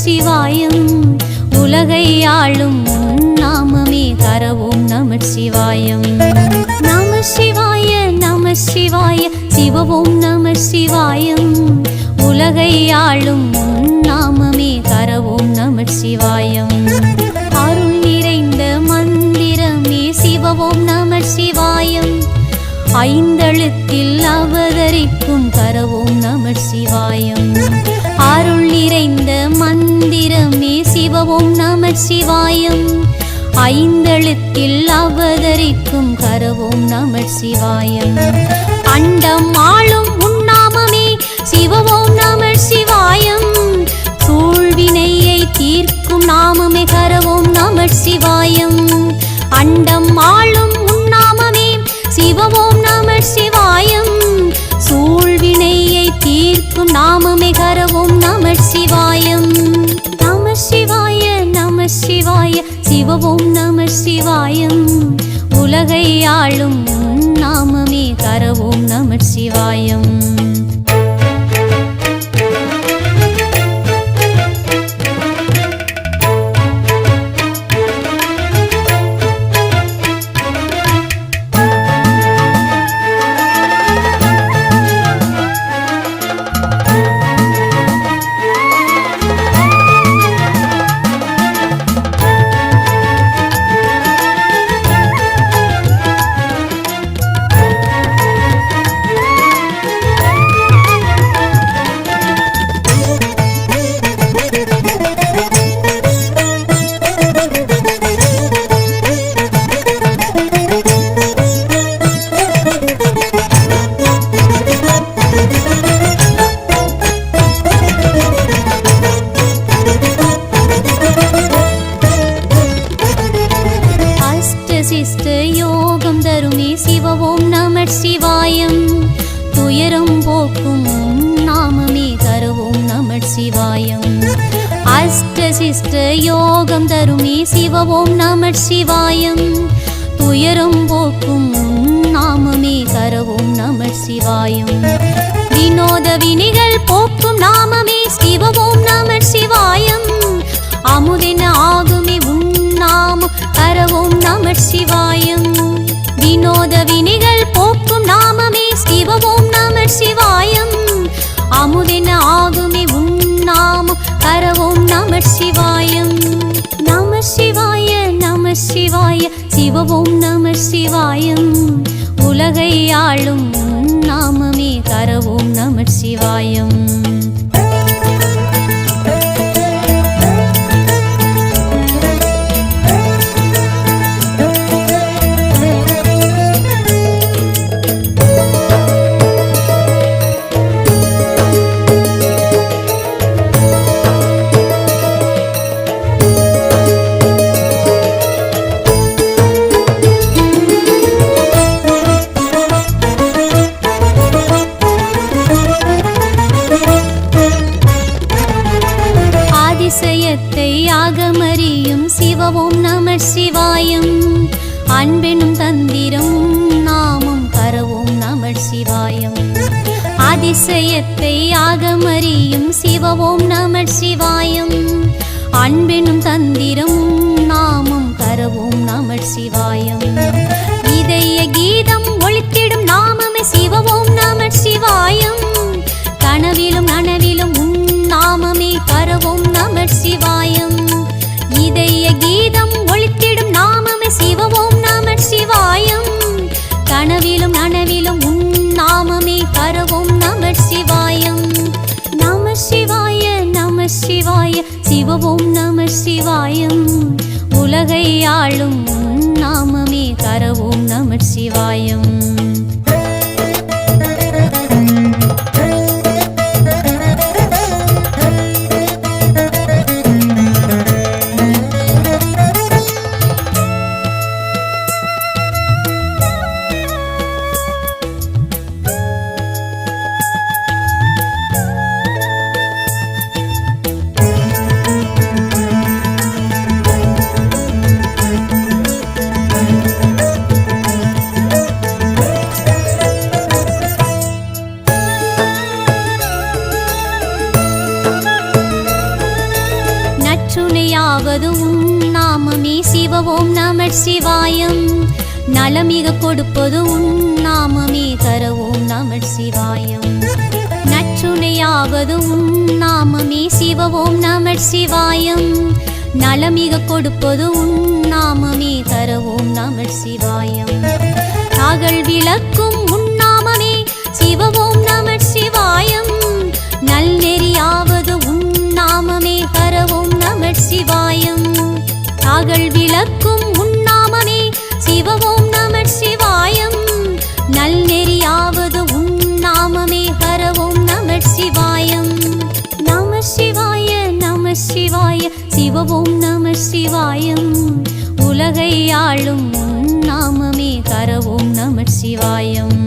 சிவாயம் உலகை ஆளும் நாமமே கரவோம் நம சிவாயம். நம சிவாய நம சிவாய சிவவோம் நம சிவாயம் உலகை ஆளும் நாமமே கரவோம் நம சிவாயம். அருள் நிறைந்த மந்திரமே சிவவோம் நம சிவாயம் ஐந்தெழுத்தில் அவதரிக்கும் கரவோம் நம சிவாயம். அருள் நிறைந்த மந்திரமே சிவவோம் நம சிவாயம் ஐந்தெழுத்தில் அவதரிக்கும் கரவோம் நம சிவாயம். அண்டம் ஆளும் உன்னாமமே சிவவோம் நம சிவாயம் சூழ்வினையை தீர்க்கும் நாமமே கரவோம் நம சிவாயம். அண்டம் ஆளும் உன்னாமமே சிவவோம் நம சிவாயம் சூழ்வினையை தீர்க்கும் நாமமே கரவோம் நம சிவாயம். நம சிவாய நம சிவாய சிவவோம் நம சிவாயம் உலகை ஆளும் நாமமே கரவோம் நம சிவாயம். யோகம் தருமே சிவவோம் நம சிவாயம் துயரம் போக்கும் நாமமே கரவோம் நம சிவாயம். அஷ்டசிஷ்ட யோகம் தருமே சிவவோம் நம சிவாயம் துயரம் போக்கும் நாமமே கரவோம் நம சிவாயம். வினோத வினிகள் போக்கும் நாமமே சிவவோம் நம சிவாயம் அமுதென ஆகுமே உன்னாமம் கரவோம் நம சிவாயம். வினோத வினிகள் போக்கும் நாமமே சிவவோம் நம சிவாயம் அமுதென ஆகுமே உன்னாமம் கரவோம் நம சிவாயம். நம சிவாய நம சிவாய சிவவோம் நம சிவாயம் உலகை ஆளும் நாமமே கரவோம் நம சிவாயம். அதிசயத்தை ஆகமறியும் சிவவோம் நம சிவாயம் அன்பெனும் தந்திரம் நாமம் கரவோம் நம சிவாயம். அதிசயத்தை ஆகமறியும் சிவவோம் நம சிவாயம் அன்பெனும் தந்திரம் நாமம் கரவோம் நம சிவாயம். இதய கீதம் ஒலித்திடும் நாமமே சிவவோம் நம சிவாயம் கனவிலும் நனவிலும் நாமமே கரவோம் நம சிவாயம். இதய கீதம் ஒலித்திடும் நாமமே சிவவோம் நம சிவாயம் கனவிலும் நனவிலும் நாமமே கரவோம் நம சிவாயம். நம சிவாய நம சிவாய சிவவோம் நம சிவாயம் உலகை ஆளும் நாமமே கரவோம் நம சிவாயம். நற்றுணையாவது உன் நாமமே சிவ ஓம் நம சிவாயம். நலமிக கொடுப்பது உன் நாமமே கர ஓம் நம சிவாயம். நற்றுணையாவது உன் நாமமே சிவ ஓம் நம சிவாயம். நலமிக கொடுப்பது உன் நாமமே கர ஓம் நம சிவாயம். தாகள் விளக்கும் உன் நாமமே சிவ ஓம் நம சிவாயம். நல்நெறியாவது உன் நாமமே கர ஓம் நம சிவாயம். தாகள் விளக்கும் உன் நாமமே சிவ ஓம் நம சிவாயம். நல்நெறியாவது உன் நாமமே கர ஓம் நம சிவாயம். நம சிவாய நம சிவாய சிவ ஓம் நம சிவாயம். உலகை ஆளும் உன் நாமமே கர ஓம் நம சிவாயம்.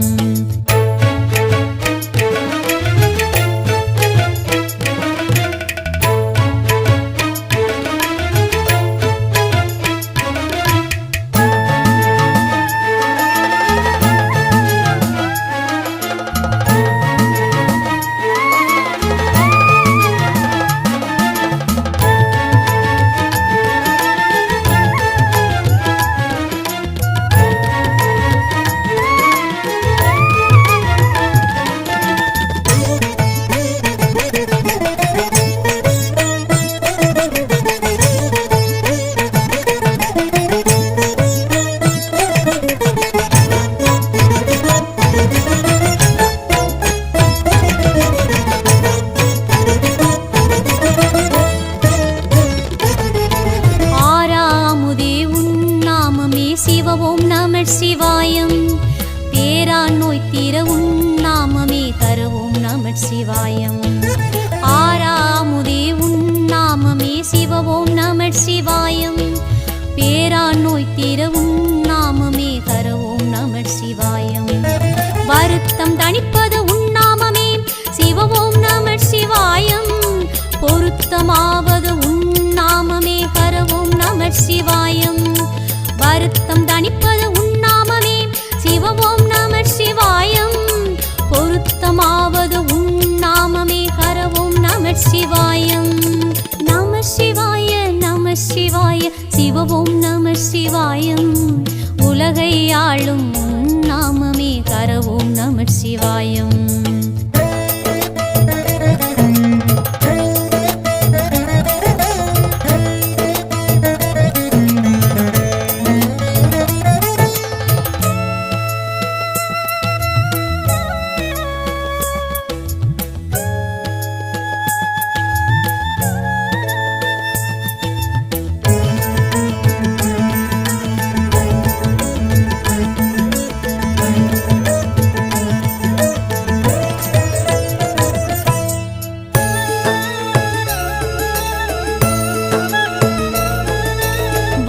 சிவ ஓம் நம சிவாயம். பேரா நோய் தீர உன் நாமமே கர ஓம் நம சிவாயம். ஆறாமுதே உன் நாமமே சிவ ஓம் நம சிவாயம். பேரா நோய் தீர உன் நாமமே கர ஓம் நம சிவாயம். வருத்தம் தணிப்பது உன் நாமமே சிவ ஓம் நம சிவாயம். பொருத்தமாவது உன் நாமமே கர ஓம் நம சிவாயம். வருத்தம் தணிப்பது உன் நாமமே சிவ ஓம் நம சிவாயம். பொருத்தமாவது உன் நாமமே கர ஓம் நம சிவாயம். நம சிவாய நம சிவாய சிவ ஓம் நம சிவாயம். உலகை ஆளும் உன் நாமமே கர ஓம் நம சிவாயம்.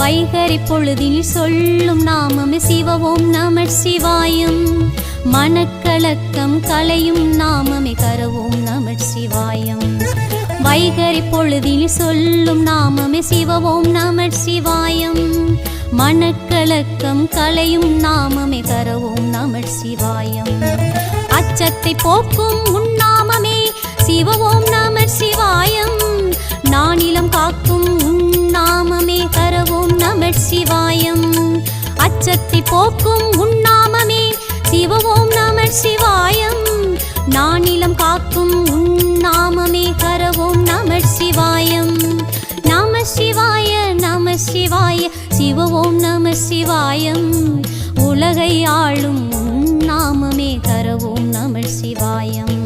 வைகரி பொழுதில் சொல்லும் நாமமே சிவ ஓம் நம சிவாயம். மனக்கலக்கம் கலையும் நாமமே கர ஓம் நம சிவாயம். வைகரி பொழுதில் சொல்லும் நாமமே சிவ ஓம் நம சிவாயம். மனக்கலக்கம் கலையும் நாமமே கர ஓம் நம சிவாயம். அச்சத்தை போக்கும் உன் நாமமே சிவ ஓம் நம சிவாயம். நானிலம் காக்கும் உன் நாமமே கர ஓம் நம சிவாயம். அச்சத்தை போக்கும் உன் நாமமே சிவ ஓம் நம சிவாயம். நானிலம் காக்கும் உன் நாமமே கர ஓம் நம சிவாயம். நம சிவாய நம சிவாய சிவ ஓம் நம சிவாயம். உலகை ஆளும் உன் நாமமே கர ஓம் நம சிவாயம்.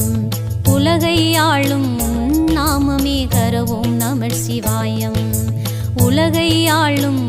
உலகை ஆளும் உன் நாமமே கர ஓம் நம சிவாயம். உலகை ஆளும்